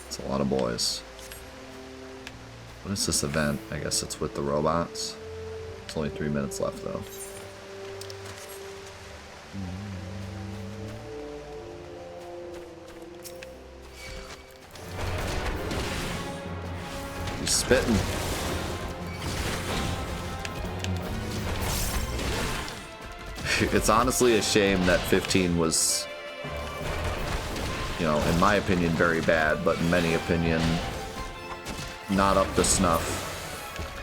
It's a lot of boys. What is this event? I guess it's with the robots. It's only 3 minutes left, though. He's spitting. It's honestly a shame that 15 was, you know, in my opinion, very bad, but in many opinion, not up to snuff.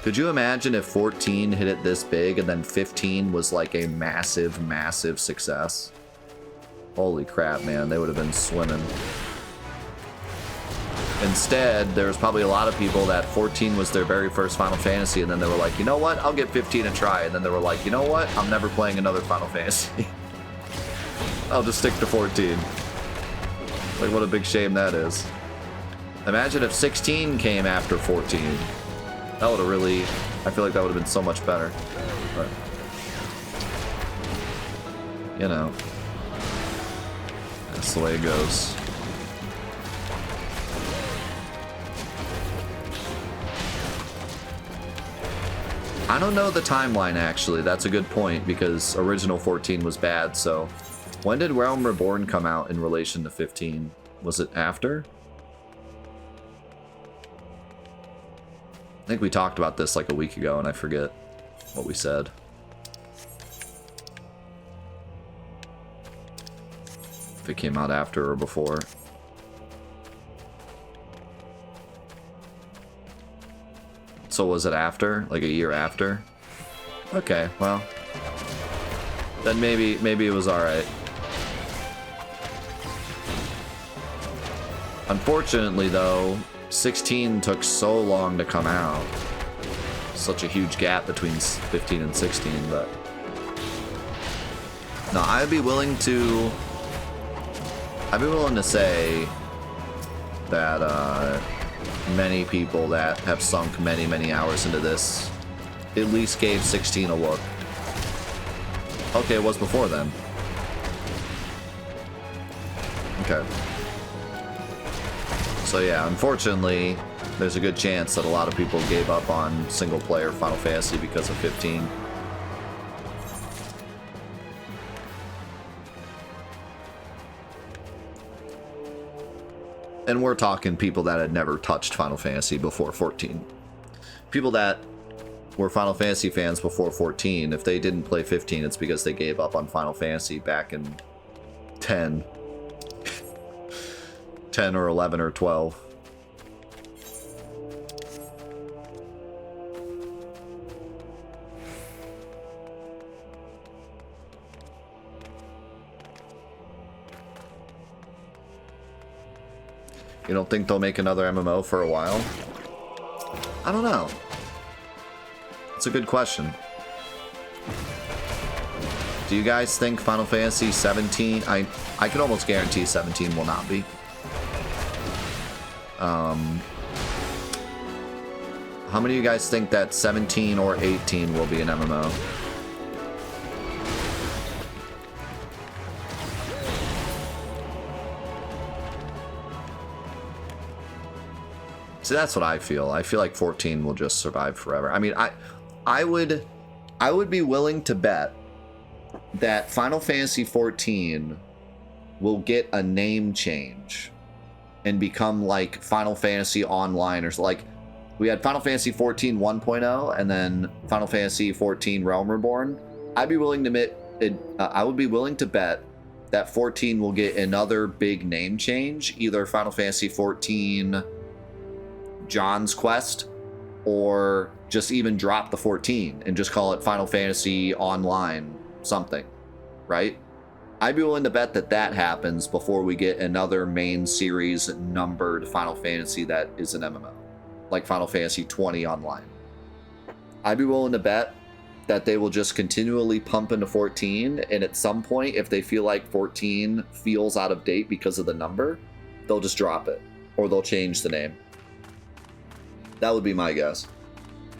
Could you imagine if 14 hit it this big and then 15 was like a massive, massive success? Holy crap, man, they would have been swimming. Instead, there was probably a lot of people that 14 was their very first Final Fantasy, and then they were like, you know what, I'll give 15 a try. And then they were like, you know what, I'm never playing another Final Fantasy. I'll just stick to 14. Like, what a big shame that is. Imagine if 16 came after 14. That would have really, I feel like that would have been so much better. But, you know, that's the way it goes. I don't know the timeline, actually. That's a good point, because original 14 was bad, so... When did Realm Reborn come out in relation to 15? Was it after? I think we talked about this like a week ago, and I forget what we said. If it came out after or before. So was it after? Like a year after? Okay, well. Then maybe it was alright. Unfortunately, though, 16 took so long to come out. Such a huge gap between 15 and 16, but... No, I'd be willing to say that, many people that have sunk many, many hours into this at least gave 16 a look. Okay, it was before then. Okay. So yeah, unfortunately, there's a good chance that a lot of people gave up on single-player Final Fantasy because of 15. And we're talking people that had never touched Final Fantasy before 14. People that were Final Fantasy fans before 14, if they didn't play 15, it's because they gave up on Final Fantasy back in 10. 10 or 11 or 12. You don't think they'll make another MMO for a while? I don't know. It's a good question. Do you guys think Final Fantasy 17... I can almost guarantee 17 will not be. How many of you guys think that 17 or 18 will be an MMO? See, that's what I feel. I feel like 14 will just survive forever. I mean, I would be willing to bet that Final Fantasy 14 will get a name change and become like Final Fantasy Online, or like we had Final Fantasy 14 1.0 and then Final Fantasy 14 Realm Reborn. I'd be willing to admit, I would be willing to bet that 14 will get another big name change, either Final Fantasy 14 John's Quest, or just even drop the 14 and just call it Final Fantasy Online something, right? I'd be willing to bet that that happens before we get another main series numbered Final Fantasy that is an MMO, like Final Fantasy 20 Online. I'd be willing to bet that they will just continually pump into 14, and at some point, if they feel like 14 feels out of date because of the number, they'll just drop it, or they'll change the name. That would be my guess.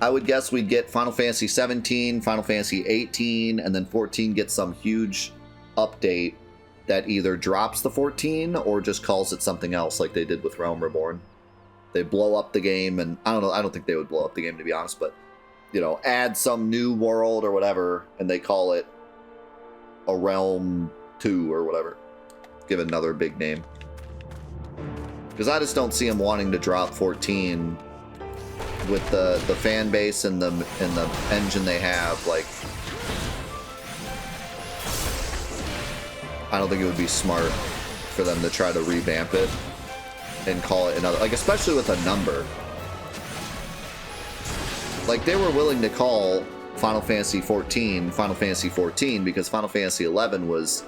I would guess we'd get Final Fantasy 17, Final Fantasy 18, and then 14 gets some huge update that either drops the 14 or just calls it something else like they did with Realm Reborn. they blow up the game, and I don't know, I don't think they would blow up the game, to be honest, but, you know, add some new world or whatever, and they call it a Realm 2 or whatever. Give it another big name. Because I just don't see them wanting to drop 14 with the fan base and the engine they have. Like, I don't think it would be smart for them to try to revamp it and call it another, like, especially with a number. Like, they were willing to call Final Fantasy XIV because Final Fantasy XI was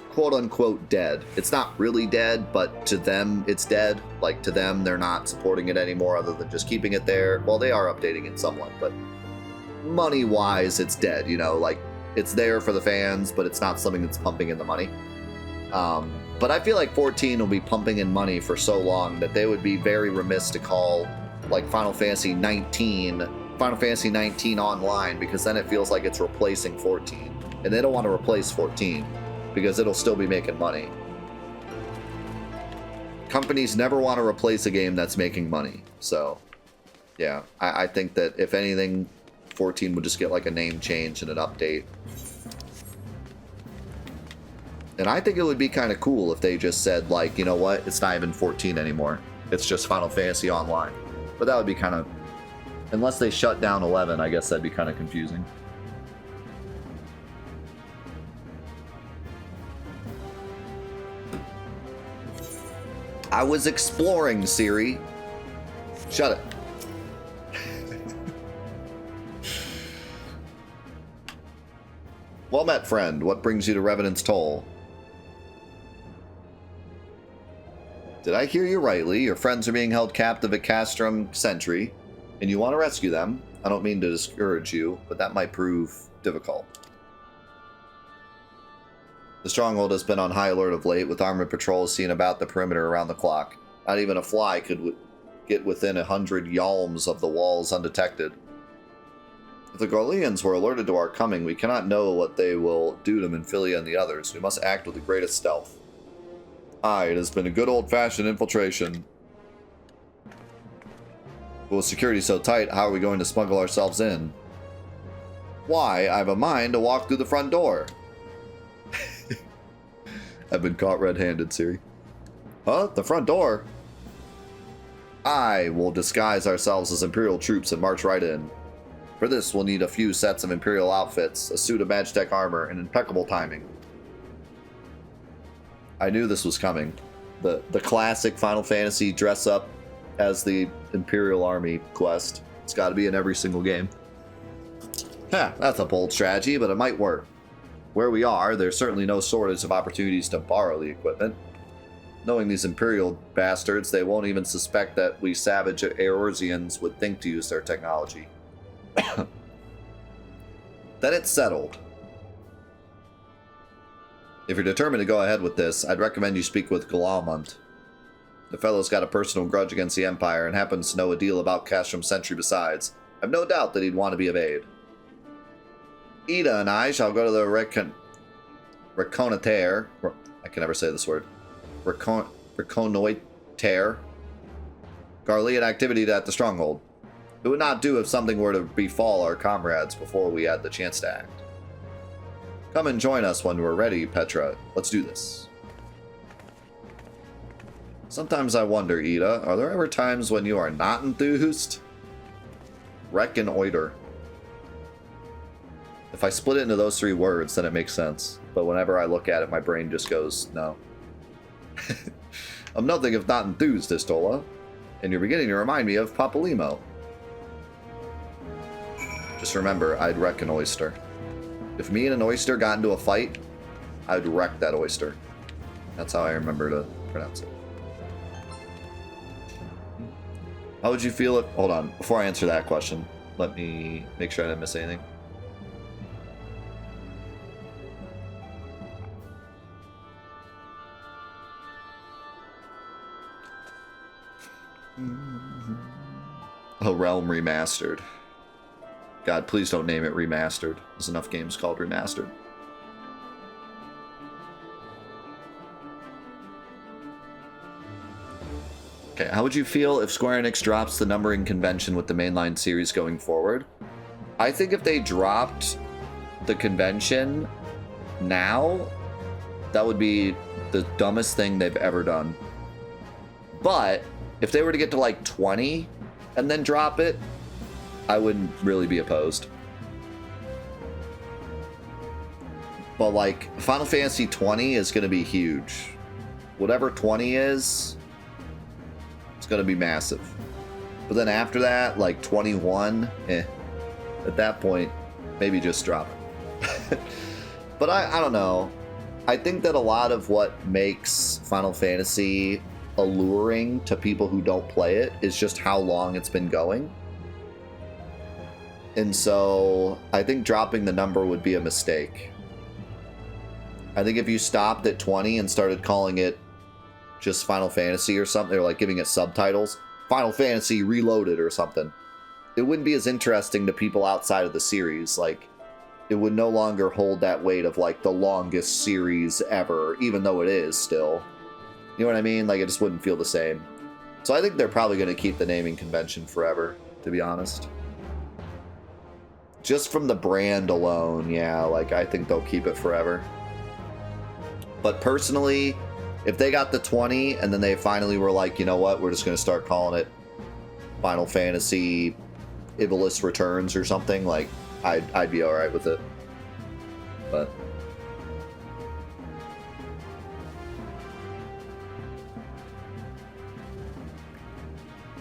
quote-unquote dead. It's not really dead, but to them, it's dead. Like, to them, they're not supporting it anymore other than just keeping it there. Well, they are updating it somewhat, but money-wise, it's dead, you know? Like, it's there for the fans, but it's not something that's pumping in the money. But I feel like 14 will be pumping in money for so long that they would be very remiss to call, like, Final Fantasy 19 Online, because then it feels like it's replacing 14. And they don't want to replace 14 because it'll still be making money. Companies never want to replace a game that's making money. So, yeah, I think that if anything, 14 would just get like a name change and an update. And I think it would be kind of cool if they just said, like, you know what, it's not even 14 anymore. It's just Final Fantasy Online. But that would be kind of... Unless they shut down 11, I guess that'd be kind of confusing. I was exploring, Siri. Shut it. Well met, friend. What brings you to Revenant's Toll? Did I hear you rightly? Your friends are being held captive at Castrum Sentry, and you want to rescue them. I don't mean to discourage you, but that might prove difficult. The stronghold has been on high alert of late, with armored patrols seen about the perimeter around the clock. Not even a fly could get within 100 yalms of the walls undetected. If the Gorleans were alerted to our coming, we cannot know what they will do to Minfilia and the others. We must act with the greatest stealth. Aye, it has been a good old-fashioned infiltration. But with security so tight, how are we going to smuggle ourselves in? Why, I have a mind to walk through the front door. I've been caught red-handed, Siri. Huh? The front door? I will disguise ourselves as Imperial troops and march right in. For this, we'll need a few sets of Imperial outfits, a suit of Magitech armor, and impeccable timing. I knew this was coming. The classic Final Fantasy dress up as the Imperial Army quest. It's got to be in every single game. Huh, that's a bold strategy, but it might work. Where we are, there's certainly no shortage of opportunities to borrow the equipment. Knowing these Imperial bastards, they won't even suspect that we savage Eorzeans would think to use their technology. Then it's settled. If you're determined to go ahead with this, I'd recommend you speak with Galamont. The fellow's got a personal grudge against the Empire and happens to know a deal about Castrum Sentry besides. I've no doubt that he'd want to be of aid. Ida and I shall go to the Reconnoiter. I can never say this word. Reconnoiter. Garlean activity at the stronghold. It would not do if something were to befall our comrades before we had the chance to act. Come and join us when we're ready, Petra. Let's do this. Sometimes I wonder, Ida, are there ever times when you are not enthused? Reconnoiter. If I split it into those three words, then it makes sense. But whenever I look at it, my brain just goes, no. I'm nothing if not enthused, Istola. And you're beginning to remind me of Papalymo. Just remember, I'd wreck an oyster. If me and an oyster got into a fight, I'd wreck that oyster. That's how I remember to pronounce it. How would you feel if... Hold on. Before I answer that question, let me make sure I didn't miss anything. A Realm Remastered. God, please don't name it Remastered. There's enough games called Remastered. Okay, how would you feel if Square Enix drops the numbering convention with the mainline series going forward? I think if they dropped the convention now, that would be the dumbest thing they've ever done. But if they were to get to like 20 and then drop it, I wouldn't really be opposed. But like Final Fantasy 20 is going to be huge. Whatever 20 is, it's going to be massive. But then after that, like 21, at that point, maybe just drop it. But I don't know. I think that a lot of what makes Final Fantasy alluring to people who don't play it is just how long it's been going. And so I think dropping the number would be a mistake. I think if you stopped at 20 and started calling it just Final Fantasy or something, or like giving it subtitles, Final Fantasy Reloaded or something, it wouldn't be as interesting to people outside of the series. Like, it would no longer hold that weight of like the longest series ever, even though it is still. You know what I mean? Like, it just wouldn't feel the same. So I think they're probably going to keep the naming convention forever, to be honest. Just from the brand alone, yeah, like I think they'll keep it forever. But personally, if they got the 20 and then they finally were like, you know what, we're just going to start calling it Final Fantasy Ivalice Returns or something, like, I'd be alright with it. But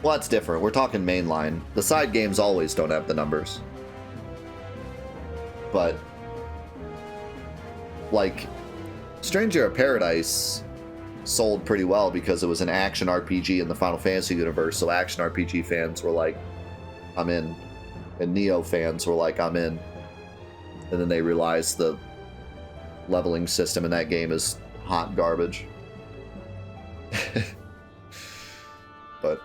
well, that's different. We're talking mainline. The side games always don't have the numbers. But like Stranger of Paradise sold pretty well because it was an action RPG in the Final Fantasy universe, so action RPG fans were like, I'm in. And Neo fans were like, I'm in. And then they realized the leveling system in that game is hot garbage. But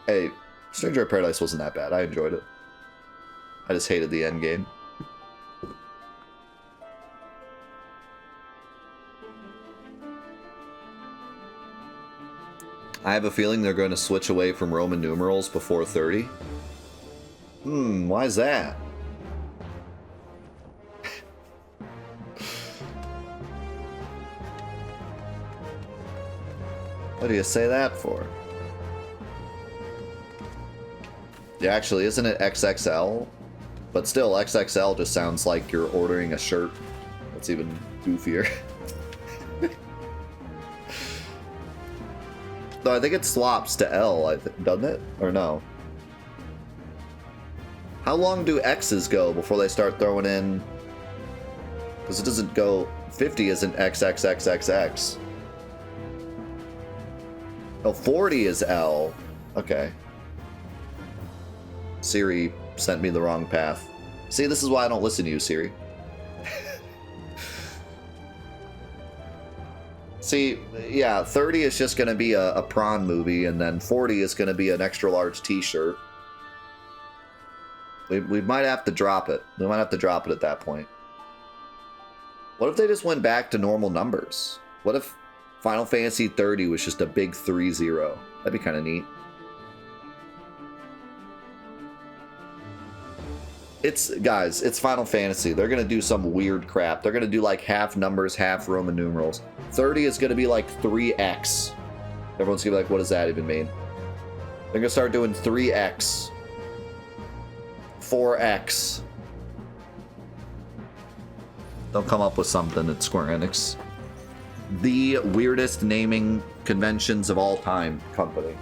hey, Stranger of Paradise wasn't that bad. I enjoyed it. I just hated the end game. I have a feeling they're going to switch away from Roman numerals before 30. Why is that? What do you say that for? Yeah, actually, isn't it XXL? But still, XXL just sounds like you're ordering a shirt. That's even goofier. No, I think it swaps to L, doesn't it? Or no? How long do X's go before they start throwing in? Because it doesn't go... 50 isn't XXXXX. Oh, 40 is L. Okay. Siri sent me the wrong path. See, this is why I don't listen to you, Siri. See, yeah, 30 is just going to be a prawn movie, and then 40 is going to be an extra large t-shirt. We might have to drop it. We might have to drop it at that point. What if they just went back to normal numbers? What if Final Fantasy 30 was just a big 3-0? That'd be kind of neat. Guys, it's Final Fantasy. They're going to do some weird crap. They're going to do like half numbers, half Roman numerals. 30 is going to be like 3x. Everyone's going to be like, what does that even mean? They're going to start doing 3x. 4x. They'll come up with something at Square Enix. The weirdest naming conventions of all time company.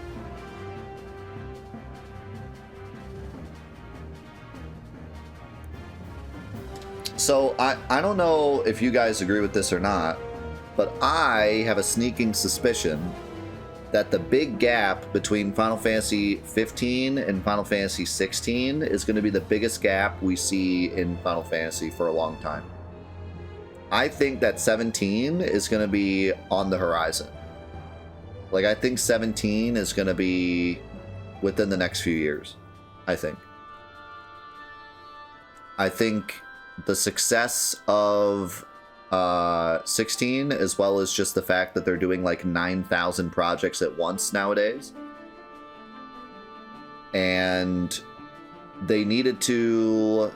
So I don't know if you guys agree with this or not, but I have a sneaking suspicion that the big gap between Final Fantasy XV and Final Fantasy XVI is going to be the biggest gap we see in Final Fantasy for a long time. I think that 17 is going to be on the horizon. Like, I think 17 is going to be within the next few years. I think the success of 16, as well as just the fact that they're doing like 9,000 projects at once nowadays. And they needed to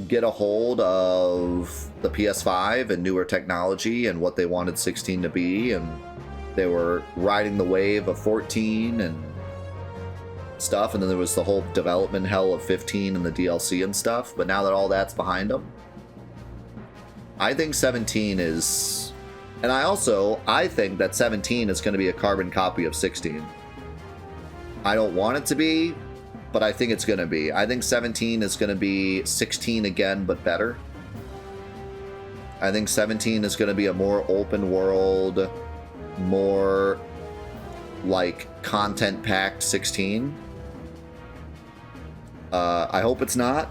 get a hold of the PS5 and newer technology and what they wanted 16 to be, and they were riding the wave of 14 and stuff, and then there was the whole development hell of 15 and the DLC and stuff. But now that all that's behind them, I think 17 is... And I think that 17 is going to be a carbon copy of 16. I don't want it to be, but I think it's going to be. I think 17 is going to be 16 again, but better. I think 17 is going to be a more open world, more like content-packed 16. I hope it's not,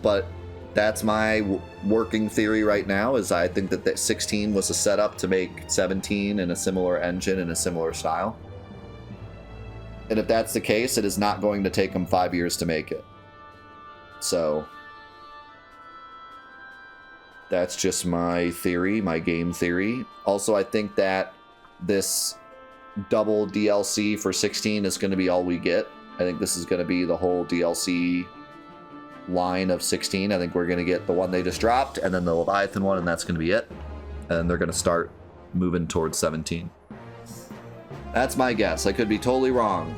but that's my working theory right now, is I think that 16 was a setup to make 17 in a similar engine and a similar style. And if that's the case, it is not going to take them 5 years to make it. So that's just my theory, my game theory. Also, I think that this double DLC for 16 is going to be all we get. I think this is going to be the whole DLC line of 16. I think we're going to get the one they just dropped, and then the Leviathan one, and that's going to be it. And they're going to start moving towards 17. That's my guess. I could be totally wrong.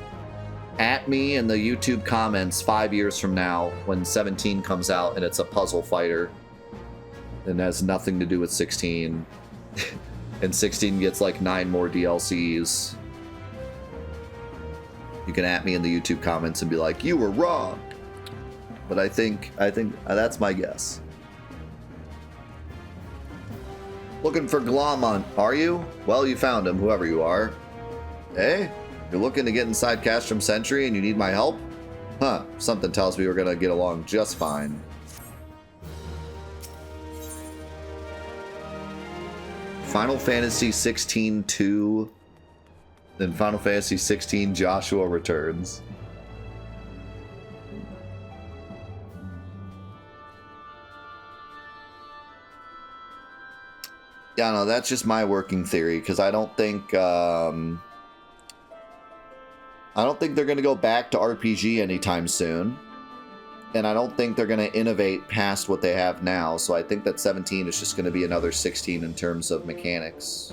At me in the YouTube comments 5 years from now when 17 comes out and it's a puzzle fighter and has nothing to do with 16 and 16 gets like 9 more DLCs. You can at me in the YouTube comments and be like, you were wrong. But I think that's my guess. Looking for Glomont, are you? Well, you found him, whoever you are. Hey, you're looking to get inside Castrum Sentry and you need my help? Huh, something tells me we're gonna get along just fine. Final Fantasy 16-2, then Final Fantasy 16 Joshua Returns. Yeah, no, that's just my working theory, because I don't think they're going to go back to RPG anytime soon. And I don't think they're going to innovate past what they have now. So I think that 17 is just going to be another 16 in terms of mechanics.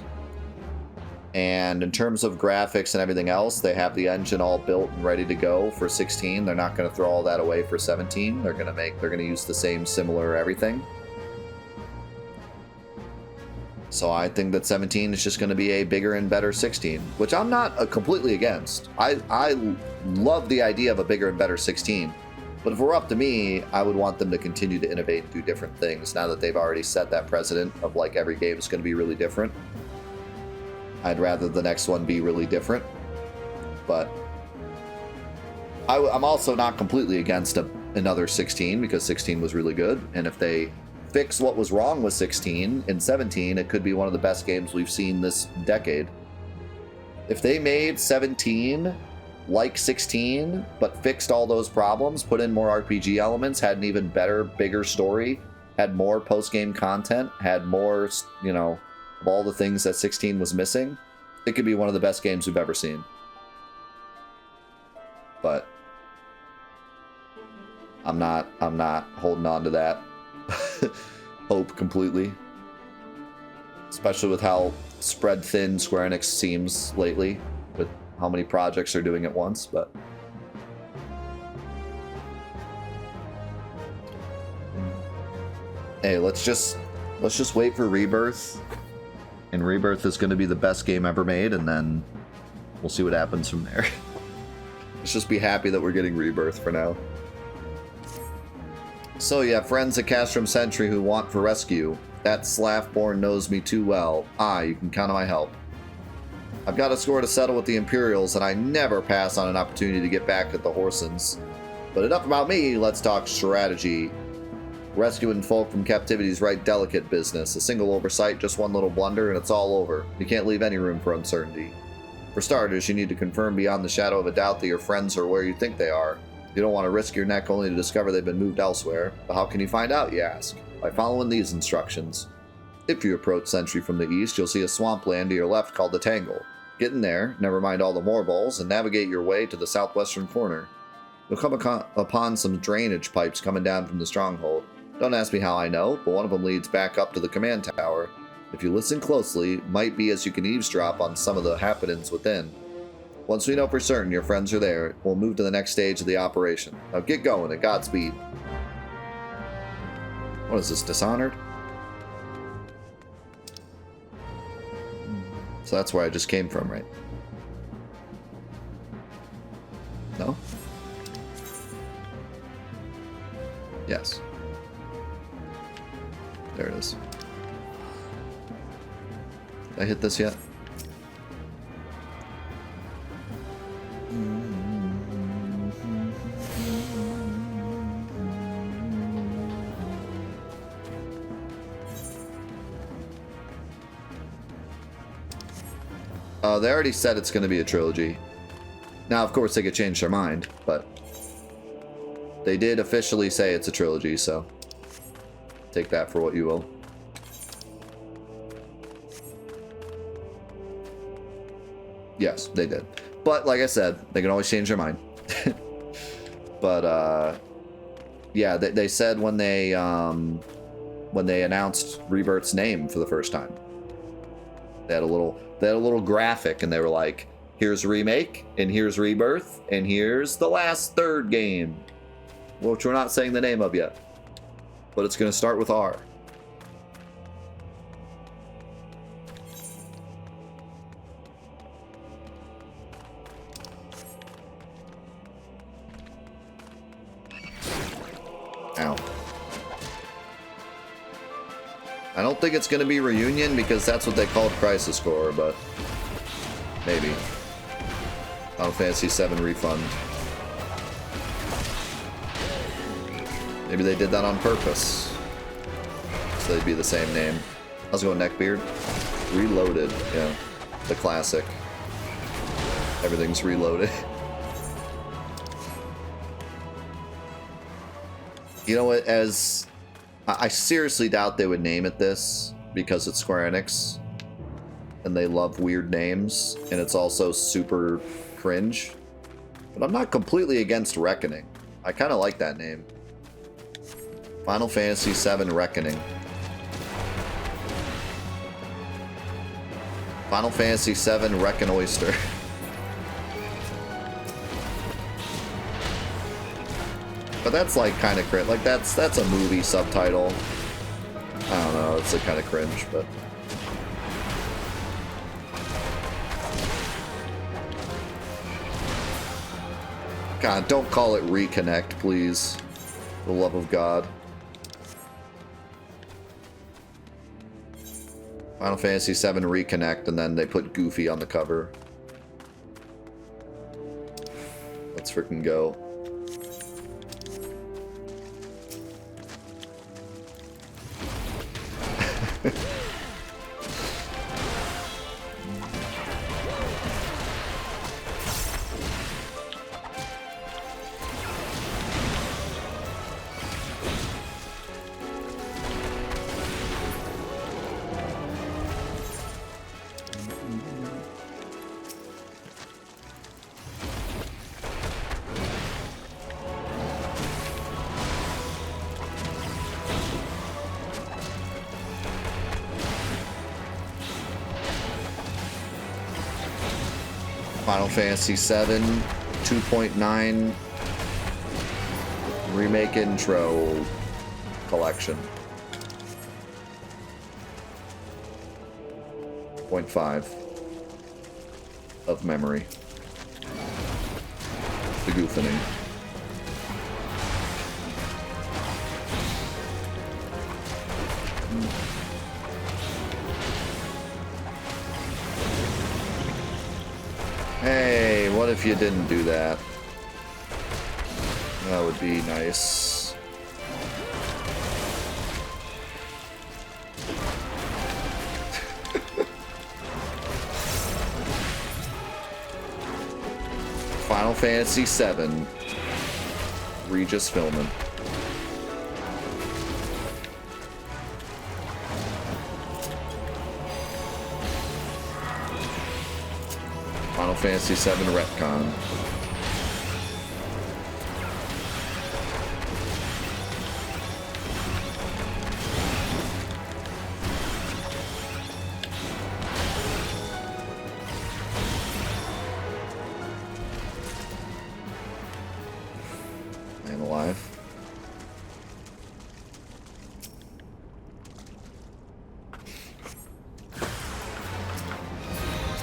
And in terms of graphics and everything else, they have the engine all built and ready to go for 16. They're not going to throw all that away for 17. They're going to use the same similar everything. So I think that 17 is just going to be a bigger and better 16, which I'm not completely against. I love the idea of a bigger and better 16. But if it were up to me, I would want them to continue to innovate and do different things now that they've already set that precedent of like every game is going to be really different. I'd rather the next one be really different. But I'm also not completely against another 16 because 16 was really good. And if they fix what was wrong with 16 in 17, it could be one of the best games we've seen this decade. If they made 17 like 16, but fixed all those problems, put in more RPG elements, had an even better, bigger story, had more post-game content, had more, of all the things that 16 was missing, it could be one of the best games we've ever seen. But I'm not holding on to that hope completely, especially with how spread thin Square Enix seems lately with how many projects they're doing at once. But hey, let's just wait for Rebirth, and Rebirth is going to be the best game ever made, and then we'll see what happens from there. Let's just be happy that we're getting Rebirth for now. So you have friends at Castrum Sentry who want for rescue. That Slaffborn knows me too well. You can count on my help. I've got a score to settle with the Imperials, and I never pass on an opportunity to get back at the Horsens. But enough about me, let's talk strategy. Rescuing folk from captivity is right delicate business. A single oversight, just one little blunder, and it's all over. You can't leave any room for uncertainty. For starters, you need to confirm beyond the shadow of a doubt that your friends are where you think they are. You don't want to risk your neck only to discover they've been moved elsewhere. But how can you find out, you ask? by following these instructions. If you approach Sentry from the east, you'll see a swampland to your left called the Tangle. Get in there, never mind all the moorballs, and navigate your way to the southwestern corner. You'll come upon some drainage pipes coming down from the stronghold. Don't ask me how I know, but one of them leads back up to the command tower. If you listen closely, it might be as you can eavesdrop on some of the happenings within. Once we know for certain your friends are there, we'll move to the next stage of the operation. Now get going and Godspeed. What is this, Dishonored? So that's where I just came from, right? No? Yes. There it is. Did I hit this yet? They already said it's going to be a trilogy. Now, of course, they could change their mind, but they did officially say it's a trilogy, so take that for what you will. Yes, they did. But like I said, they can always change their mind. But yeah, they said when they announced Rebirth's name for the first time, they had a little graphic, and they were like, here's Remake, and here's Rebirth, and here's the last third game, which we're not saying the name of yet, but it's going to start with R. Ow. I don't think it's going to be Reunion, because that's what they called Crisis Core, but maybe. Final Fantasy VII Refund. Maybe they did that on purpose, so they'd be the same name. How's it going, Neckbeard? Reloaded, yeah. The classic. Everything's reloaded. You know what, as I seriously doubt they would name it this, because it's Square Enix and they love weird names, and it's also super cringe. But I'm not completely against Reckoning. I kind of like that name. Final Fantasy VII Reckoning. Final Fantasy VII Reckon Oyster. But that's like kind of cringe. Like that's a movie subtitle. I don't know. It's like kind of cringe, but. God, don't call it Reconnect, please. For the love of God. Final Fantasy VII Reconnect, and then they put Goofy on the cover. Let's freaking go. Final Fantasy VII 2.9 Remake Intro Collection. 0.5 of memory. The goofining. Hey, what if you didn't do that? That would be nice. Final Fantasy VII. Regis Filmon. Final Fantasy VII retcon. Man alive.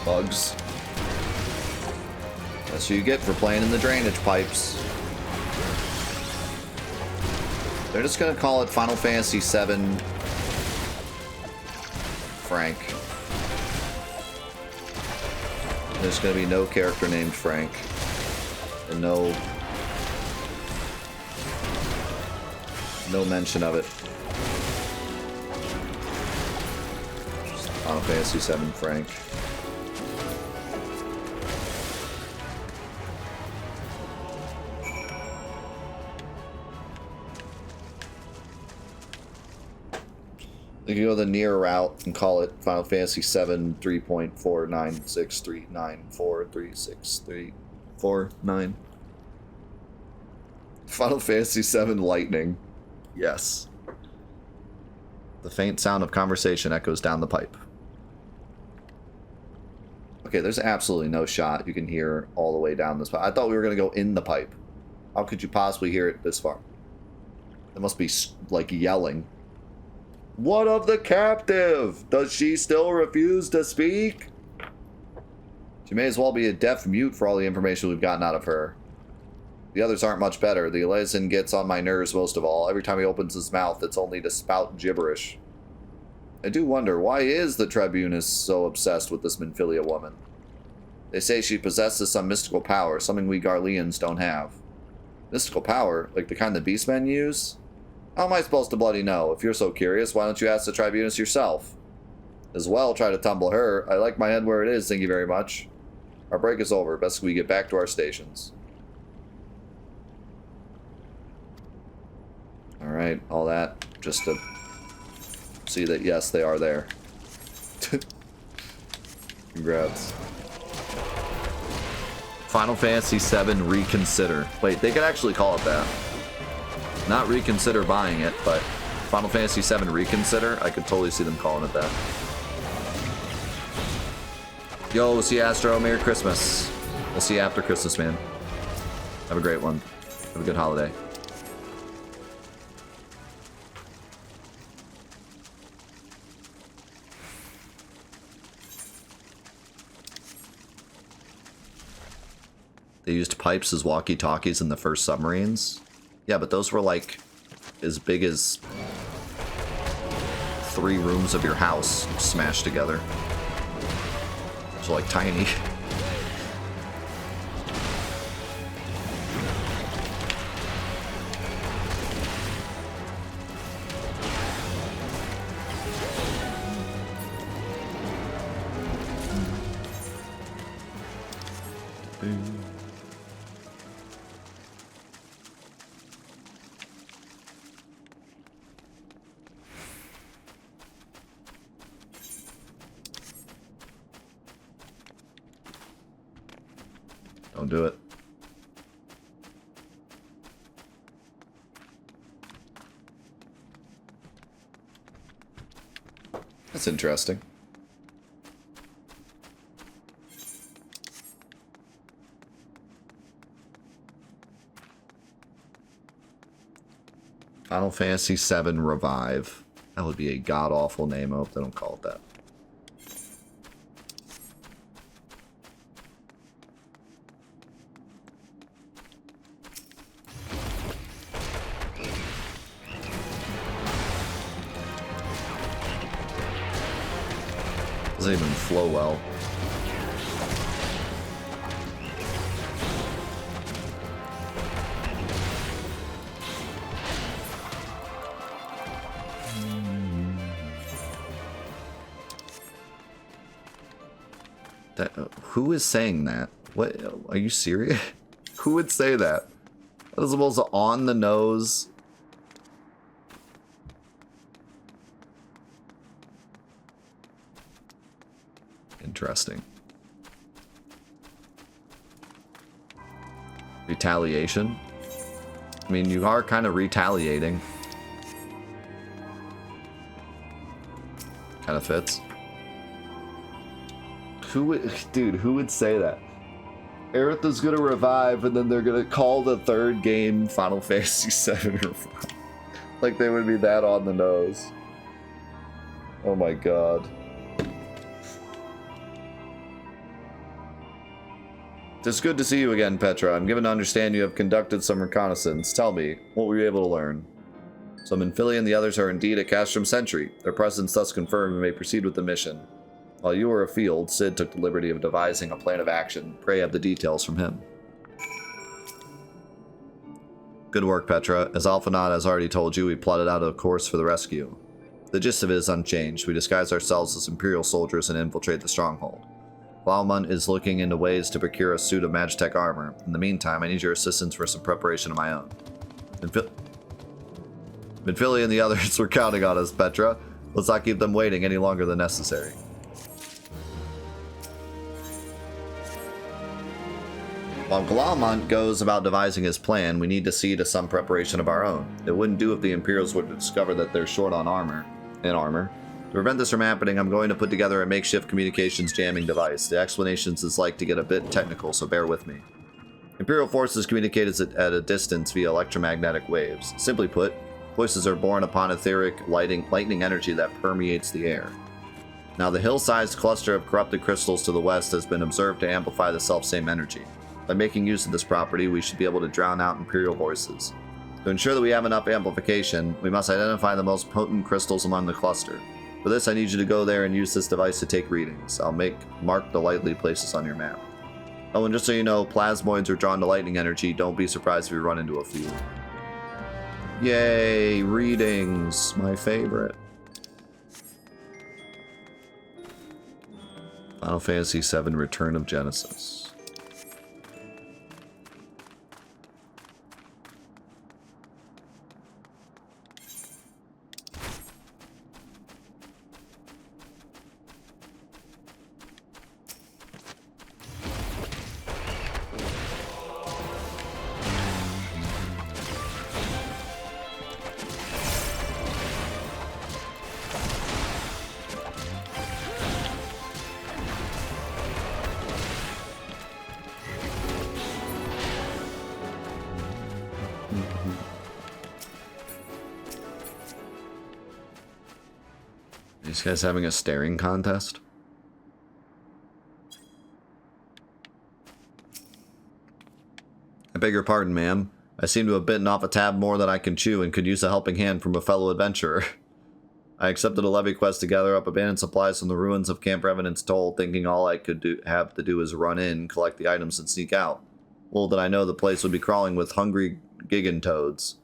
Bugs. That's what you get for playing in the drainage pipes. They're just gonna call it Final Fantasy VII Frank. There's gonna be no character named Frank. And no mention of it. Just Final Fantasy VII Frank. You can go the near route and call it Final Fantasy VII 3.49639436349. Final Fantasy VII Lightning. Yes. The faint sound of conversation echoes down the pipe. Okay, there's absolutely no shot you can hear all the way down this pipe. I thought we were going to go in the pipe. How could you possibly hear it this far? It must be, like, yelling. What of the captive? Does she still refuse to speak? She may as well be a deaf mute for all the information we've gotten out of her. The others aren't much better. The Elysian gets on my nerves most of all. Every time he opens his mouth, it's only to spout gibberish. I do wonder, why is the Tribunus so obsessed with this Minfilia woman? They say she possesses some mystical power, something we Garleans don't have. Mystical power? Like the kind the Beastmen use? How am I supposed to bloody know? If you're so curious, why don't you ask the Tribunus yourself? As well, try to tumble her. I like my head where it is, thank you very much. Our break is over. Best we get back to our stations. Alright, all that just to see that, yes, they are there. Congrats. Final Fantasy VII Reconsider. Wait, they could actually call it that. Not reconsider buying it, but Final Fantasy VII Reconsider, I could totally see them calling it that. Yo, see Astro, Merry Christmas. We'll see you after Christmas, man. Have a great one. Have a good holiday. They used pipes as walkie-talkies in the first submarines. Yeah, but those were like as big as 3 rooms of your house smashed together. So like tiny. Don't do it. That's interesting. Final Fantasy VII Revive. That would be a god-awful name. I hope they don't call it that. Doesn't even flow well. That, who is saying that? What, are you serious? Who would say that? That is the most on the nose. Interesting. Retaliation? I mean, you are kind of retaliating. Kind of fits. Who would, dude, who would say that? Aerith's gonna revive and then they're gonna call the third game Final Fantasy VII Revive. Like they would be that on the nose. Oh my god. It's good to see you again, Petra. I'm given to understand you have conducted some reconnaissance. Tell me, what were you able to learn? Some in Philly and the others are indeed at Castrum Sentry. Their presence thus confirmed and may proceed with the mission. While you were afield, Sid took the liberty of devising a plan of action. Pray have the details from him. Good work, Petra. As Alphanot has already told you, we plotted out a course for the rescue. The gist of it is unchanged. We disguise ourselves as Imperial soldiers and infiltrate the stronghold. Valmont is looking into ways to procure a suit of Magitech armor. In the meantime, I need your assistance for some preparation of my own. Philly and the others were counting on us, Petra. Let's not keep them waiting any longer than necessary. While Galamont goes about devising his plan, we need to see to some preparation of our own. It wouldn't do if the Imperials were to discover that they're short on armor. To prevent this from happening, I'm going to put together a makeshift communications jamming device. The explanations is like to get a bit technical, so bear with me. Imperial forces communicate at a distance via electromagnetic waves. Simply put, voices are born upon etheric lightning energy that permeates the air. Now, the hill-sized cluster of corrupted crystals to the west has been observed to amplify the selfsame energy. By making use of this property, we should be able to drown out Imperial voices. To ensure that we have enough amplification, we must identify the most potent crystals among the cluster. For this, I need you to go there and use this device to take readings. I'll mark the likely places on your map. Oh, and just so you know, plasmoids are drawn to lightning energy. Don't be surprised if we run into a few. Yay, readings, my favorite. Final Fantasy VII Return of Genesis. These guys having a staring contest? I beg your pardon, ma'am. I seem to have bitten off a tab more than I can chew and could use a helping hand from a fellow adventurer. I accepted a levy quest to gather up abandoned supplies from the ruins of Camp Revenant's Toll, thinking all I could have to do is run in, collect the items, and sneak out. Little did I know the place would be crawling with hungry gigantoads.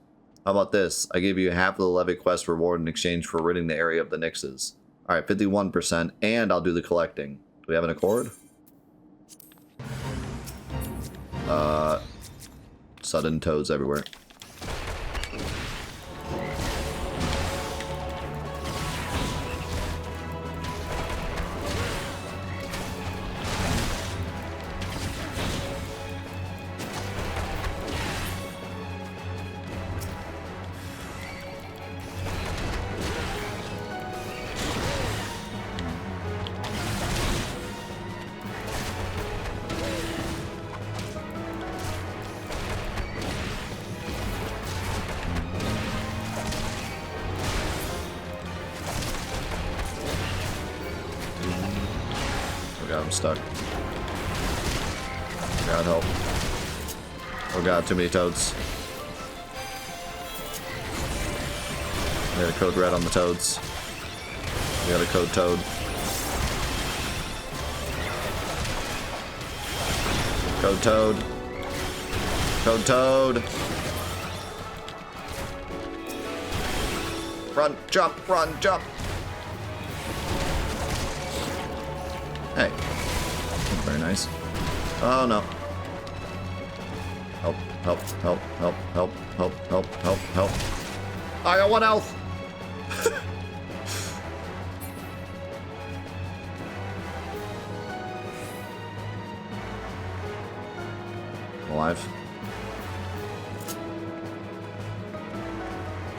How about this? I give you half of the levy quest reward in exchange for ridding the area of the Nixes. Alright, 51%, and I'll do the collecting. Do we have an accord? Sudden toads everywhere. Stuck. God help. Oh god, too many toads. We got a code red on the toads. We got a code toad. Code toad. Code toad. Run, jump, run, jump. Hey. Very nice. Oh no. Help, help, help, help, help, help, help, help, help. I got 1 health! Alive.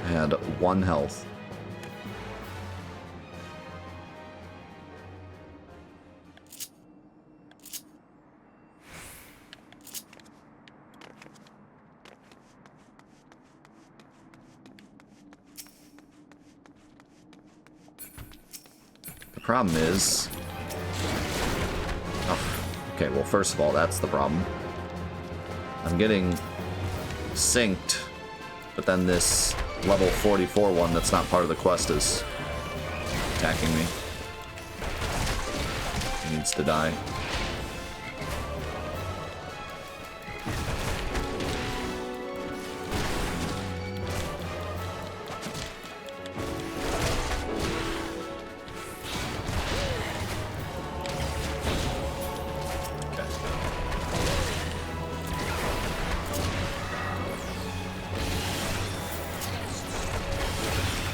I had 1 health. The problem is... Oh, okay, well, first of all, that's the problem. I'm getting synced, but then this level 44 one that's not part of the quest is attacking me. He needs to die.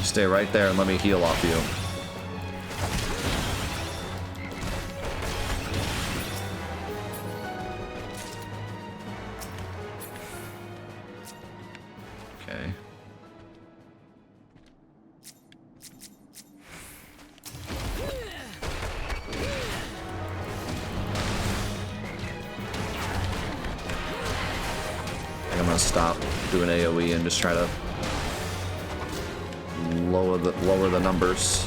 Stay right there and let me heal off you. Okay. I think I'm gonna stop doing AoE and just try to lower the numbers.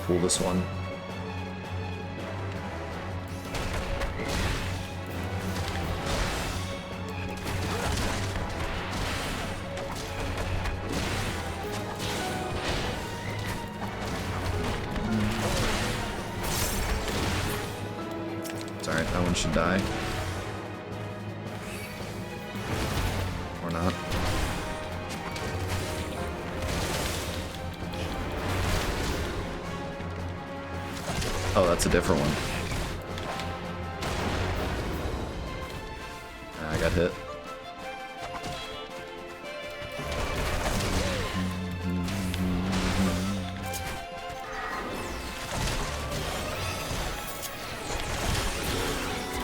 Pull this one. It's alright, that one should die. Or not. Oh, that's a different one. I got hit.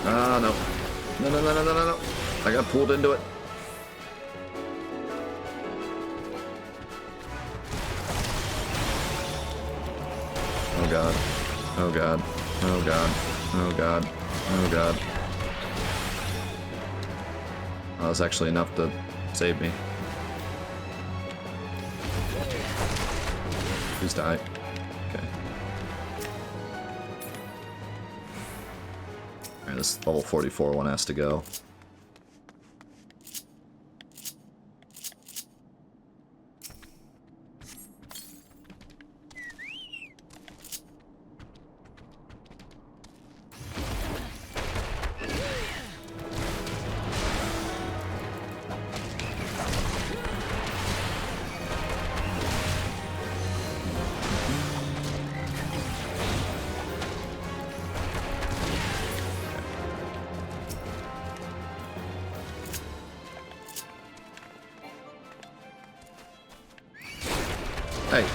Ah, no. No. I got pulled into it. Oh, God. Oh god. Oh god. Oh god. Oh god. Oh, that was actually enough to save me. Please die. Okay. Alright, this level 44 one has to go. Hey.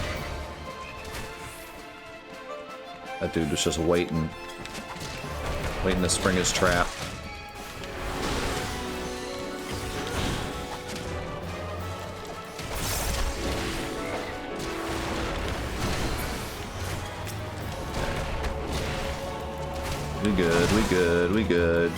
That dude was just waiting to spring his trap. We good, we good, we good.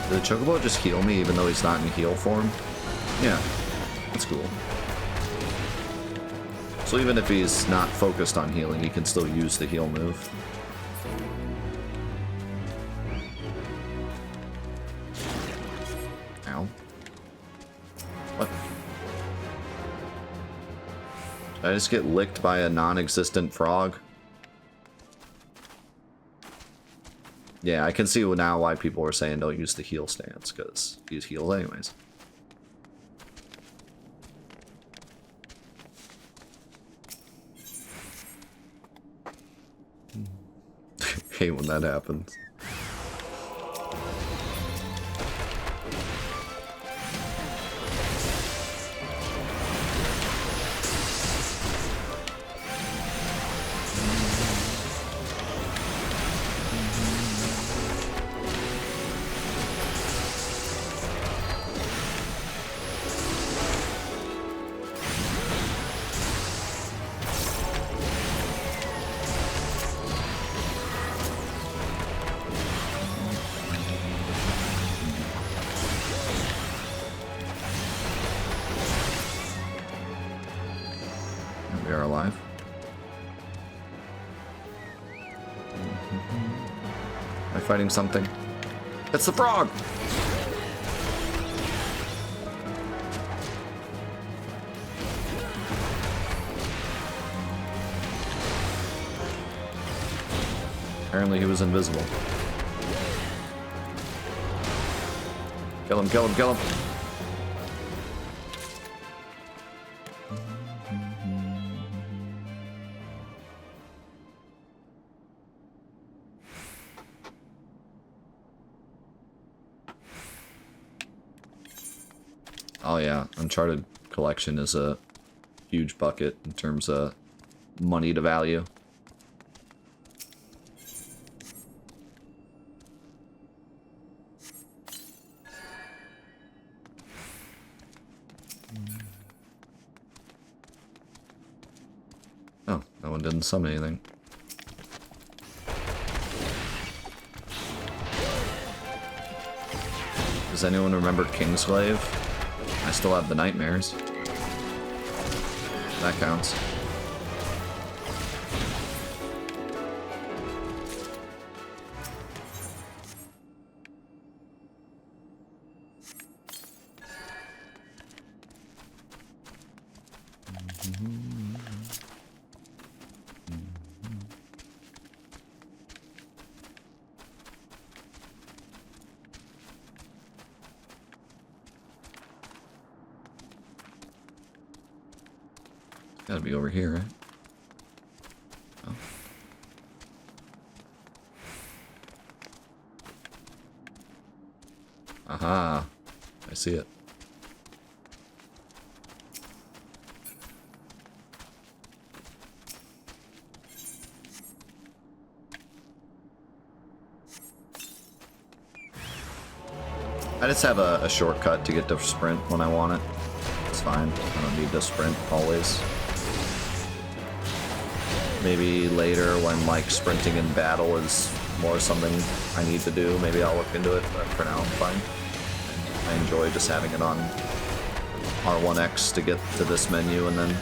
Did the Chocobo just heal me even though he's not in heal form? Yeah, that's cool. So even if he's not focused on healing, he can still use the heal move. Ow. What? I just get licked by a non-existent frog? Yeah, I can see now why people were saying don't use the heal stance, because use heals anyways. Hate when that happens. We are alive. Am I fighting something? It's the frog! Apparently he was invisible. Kill him, kill him, kill him! Oh yeah, Uncharted Collection is a huge bucket in terms of money to value. Oh, that one didn't summon anything. Does anyone remember Kingslave? I still have the nightmares. That counts. Gotta be over here, right? Oh. Aha. I see it. I just have a shortcut to get to sprint when I want it. It's fine. I don't need to sprint always. Maybe later when like sprinting in battle is more something I need to do, maybe I'll look into it, but for now I'm fine. I enjoy just having it on R1X to get to this menu and then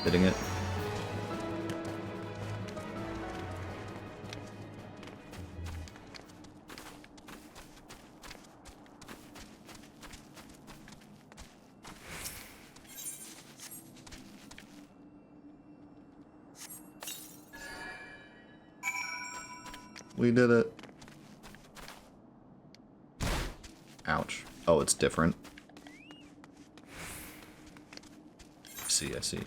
hitting it. We did it. Ouch. Oh, it's different. I see, I see.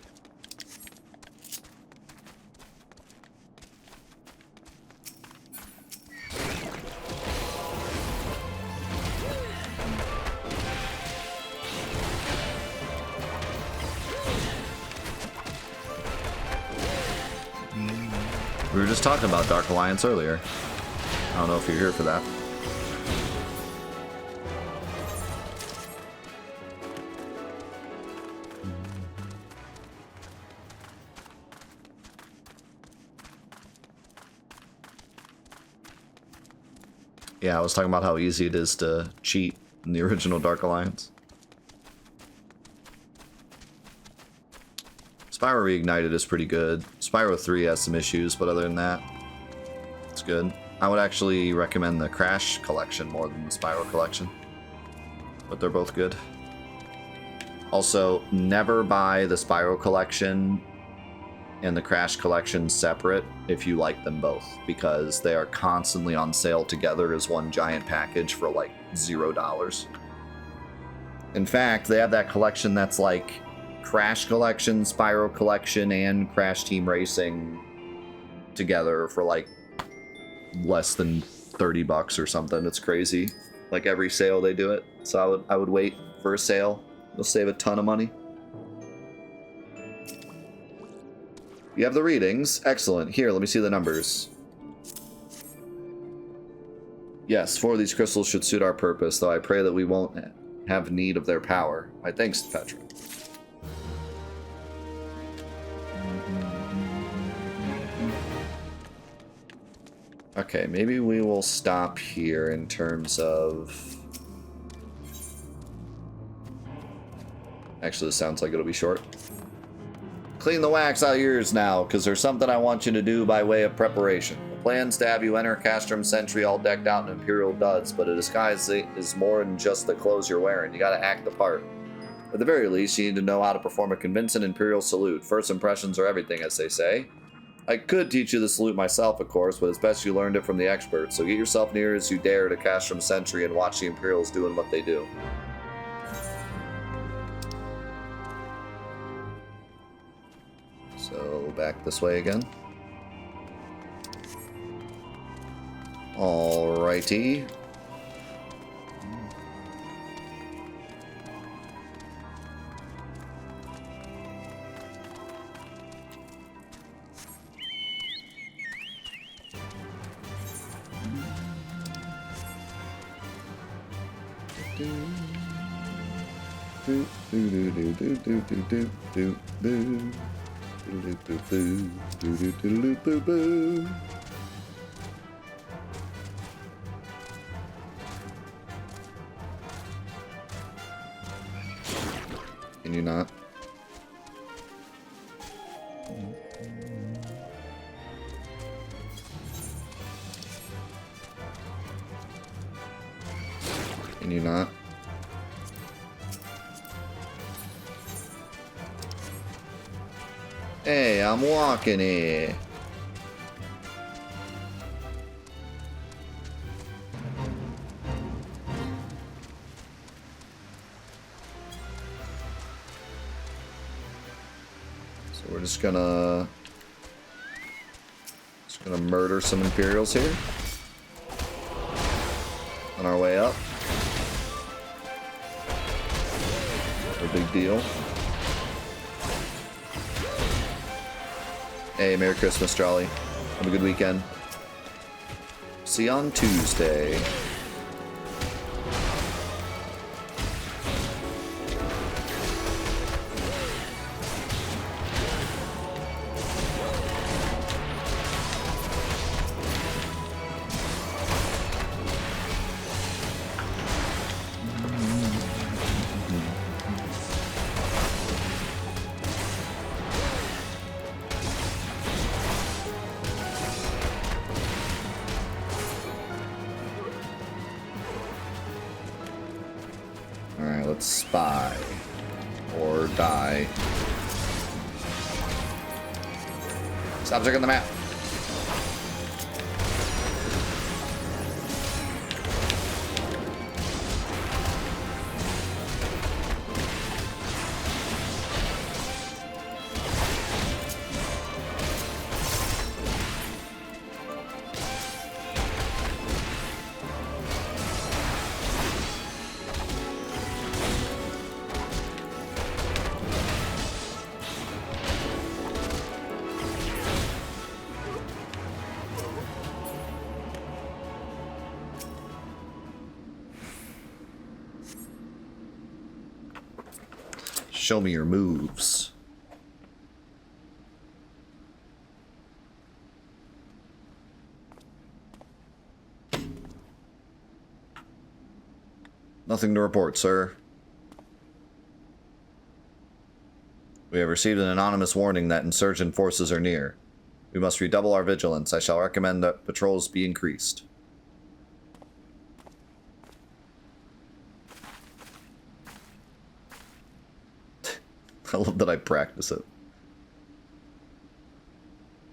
We were just talking about Dark Alliance earlier. I don't know if you're here for that. Yeah, I was talking about how easy it is to cheat in the original Dark Alliance. Spyro Reignited is pretty good. Spyro 3 has some issues, but other than that, it's good. I would actually recommend the Crash collection more than the Spyro collection, but they're both good. Also, never buy the Spyro collection and the Crash collection separate if you like them both, because they are constantly on sale together as one giant package for like $0. In fact, they have that collection that's like Crash collection, Spyro collection, and Crash Team Racing together for like less than 30 bucks or something. It's crazy. Like every sale they do it. So I would wait for a sale. You'll save a ton of money. You have the readings. Excellent. Here, let me see the numbers. Yes, 4 of these crystals should suit our purpose, though I pray that we won't have need of their power. My thanks, Petra. Okay, maybe we will stop here in terms of... Actually, this sounds like it'll be short. Clean the wax out of yours now, because there's something I want you to do by way of preparation. The plan's to have you enter Castrum Sentry all decked out in Imperial duds, but a disguise is more than just the clothes you're wearing. You gotta act the part. At the very least, you need to know how to perform a convincing Imperial salute. First impressions are everything, as they say. I could teach you the salute myself, of course, but it's best you learned it from the experts, so get yourself near as you dare to Castrum Sentry and watch the Imperials doing what they do. So, back this way again. Alrighty. Can you not? Can you not? Hey, I'm walking here. So we're just gonna murder some Imperials here on our way up. No big deal. Hey, Merry Christmas, Jolly. Have a good weekend. See you on Tuesday. Spy or die. Stop checking the map. Show me your moves. Nothing to report, sir. We have received an anonymous warning that insurgent forces are near. We must redouble our vigilance. I shall recommend that patrols be increased. I love that I practice it.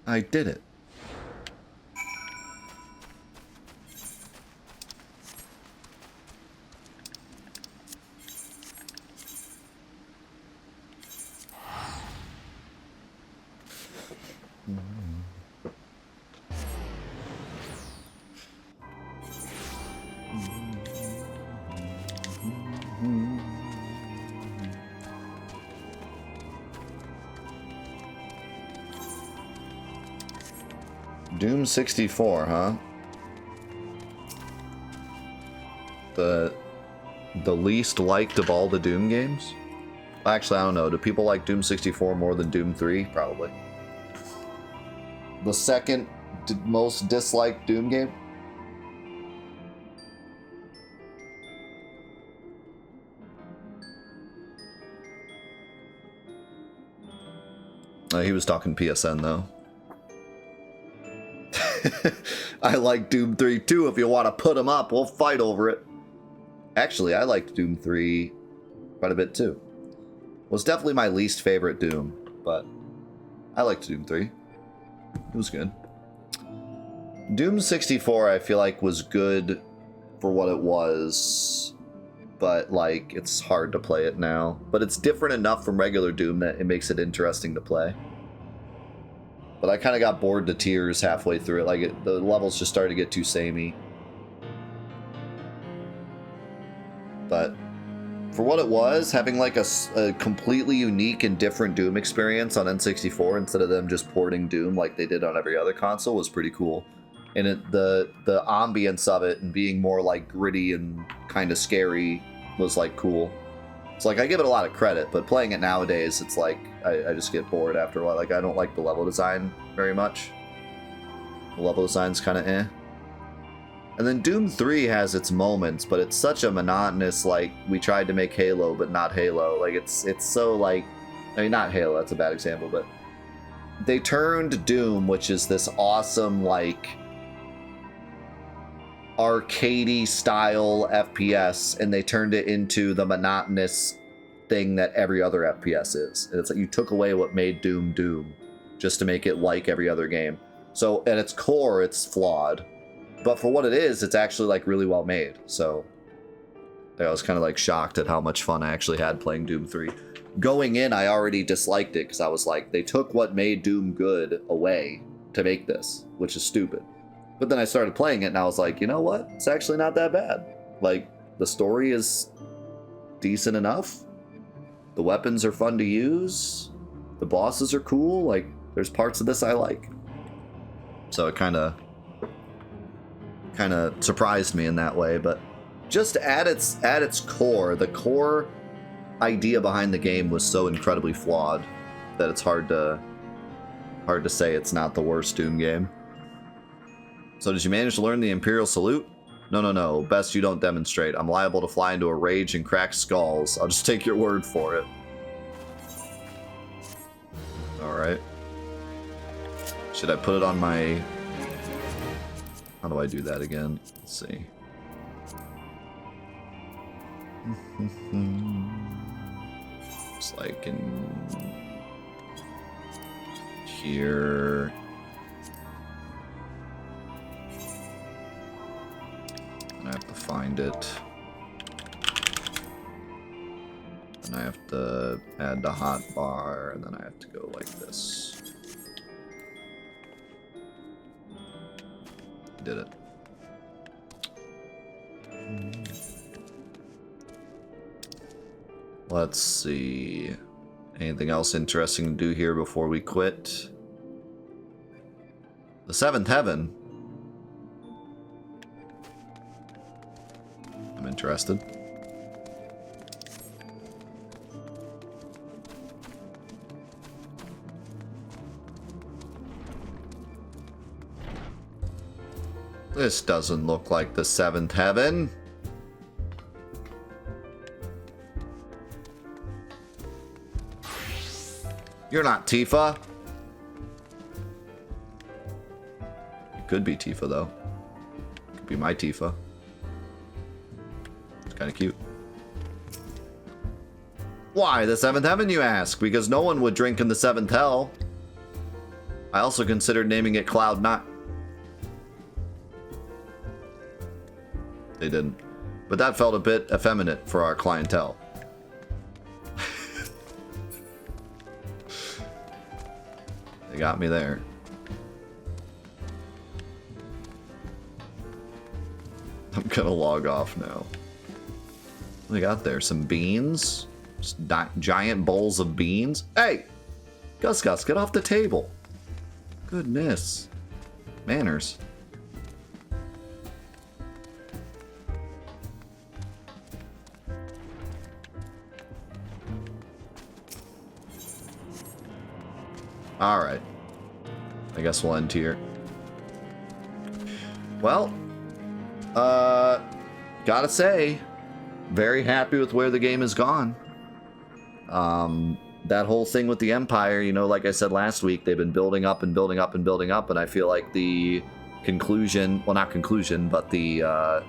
I did it. Doom 64, huh? The least liked of all the Doom games? Actually, I don't know. Do people like Doom 64 more than Doom 3? Probably. The second most disliked Doom game? He was talking PSN, though. I like Doom 3 too. If you want to put them up, we'll fight over it. Actually, I liked Doom 3 quite a bit too. Was definitely my least favorite Doom, but I liked Doom 3. It was good. Doom 64, I feel like, was good for what it was, but like it's hard to play it now. But it's different enough from regular Doom that it makes it interesting to play. But I kind of got bored to tears halfway through it. Like, the levels just started to get too samey. But for what it was, having like a completely unique and different Doom experience on N64 instead of them just porting Doom like they did on every other console was pretty cool. And the ambience of it and being more like gritty and kind of scary was like cool. It's like I give it a lot of credit, but playing it nowadays, it's like I just get bored after a while. Like I don't like the level design very much. The level design's kind of eh. And then Doom 3 has its moments, but it's such a monotonous, like, we tried to make Halo, but not Halo. Like, it's so, like, I mean, not Halo, that's a bad example, but they turned Doom, which is this awesome, like, arcadey style FPS, and they turned it into the monotonous thing that every other FPS is. And it's like you took away what made Doom Doom just to make it like every other game. So at its core, it's flawed. But for what it is, it's actually like really well made. So I was kind of like shocked at how much fun I actually had playing Doom 3. Going in, I already disliked it because I was like, they took what made Doom good away to make this, which is stupid. But then I started playing it and I was like, you know what? It's actually not that bad. Like, the story is decent enough. The weapons are fun to use. The bosses are cool. Like, there's parts of this I like. So it kind of surprised me in that way. But just at its core, the core idea behind the game was so incredibly flawed that it's hard to say it's not the worst Doom game. So did you manage to learn the Imperial Salute? No. Best you don't demonstrate. I'm liable to fly into a rage and crack skulls. I'll just take your word for it. Alright. Should I put it on my... How do I do that again? Let's see. It's like in... here... And I have to find it. And I have to add the hotbar, and then I have to go like this. Did it. Let's see. Anything else interesting to do here before we quit? The Seventh Heaven. I'm interested. This doesn't look like the Seventh Heaven. You're not Tifa. You could be Tifa, though. Could be my Tifa. It's kind of cute. Why the seventh heaven, you ask? Because no one would drink in the seventh hell. I also considered naming it Cloud 9. They didn't. But that felt a bit effeminate for our clientele. They got me there. I'm gonna log off now. What we got there? Some beans? Just giant bowls of beans? Hey! Gus, get off the table. Goodness. Manners. Alright. I guess we'll end here. Well, gotta say, very happy with where the game has gone. That whole thing with the Empire, you know, like I said last week, they've been building up and building up and building up, and I feel like the conclusion, well, not conclusion, but the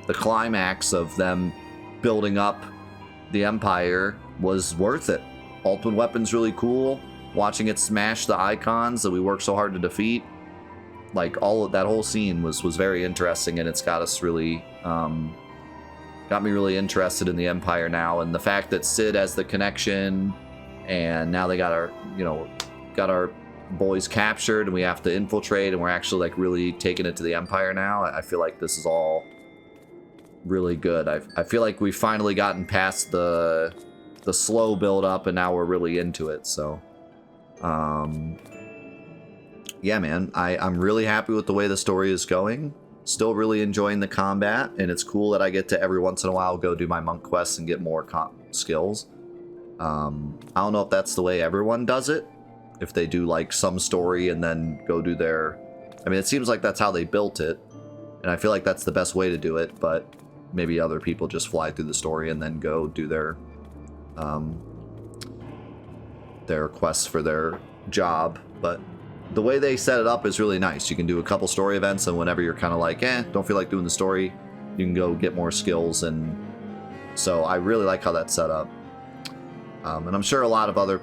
climax of them building up the Empire was worth it. Ultimate Weapon's really cool. Watching it smash the icons that we worked so hard to defeat, like all of that whole scene was very interesting, and it's got us really, got me really interested in the Empire now, and the fact that Sid has the connection, and now they got our, you know, got our boys captured, and we have to infiltrate, and we're actually like really taking it to the Empire now. I feel like this is all really good. I feel like we've finally gotten past the slow build up, and now we're really into it. So. Yeah, man, I'm really happy with the way the story is going. Still really enjoying the combat, and it's cool that I get to every once in a while go do my monk quests and get more skills. I don't know if that's the way everyone does it, if they do like some story and then go do their... I mean, it seems like that's how they built it, and I feel like that's the best way to do it, but maybe other people just fly through the story and then go do their quests for their job. But the way they set it up is really nice. You can do a couple story events, and whenever you're kind of like, don't feel like doing the story, you can go get more skills. And so I really like how that's set up. And I'm sure a lot of other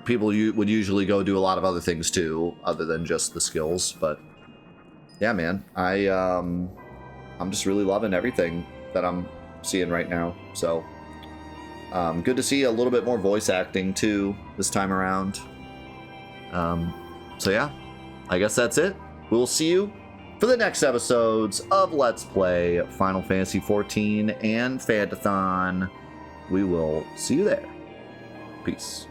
people would usually go do a lot of other things too, other than just the skills. But yeah, man, I'm just really loving everything that I'm seeing right now. So good to see a little bit more voice acting too this time around. So yeah, I guess that's it. We'll see you for the next episodes of Let's Play Final Fantasy XIV and Fantathon. We will see you there. Peace.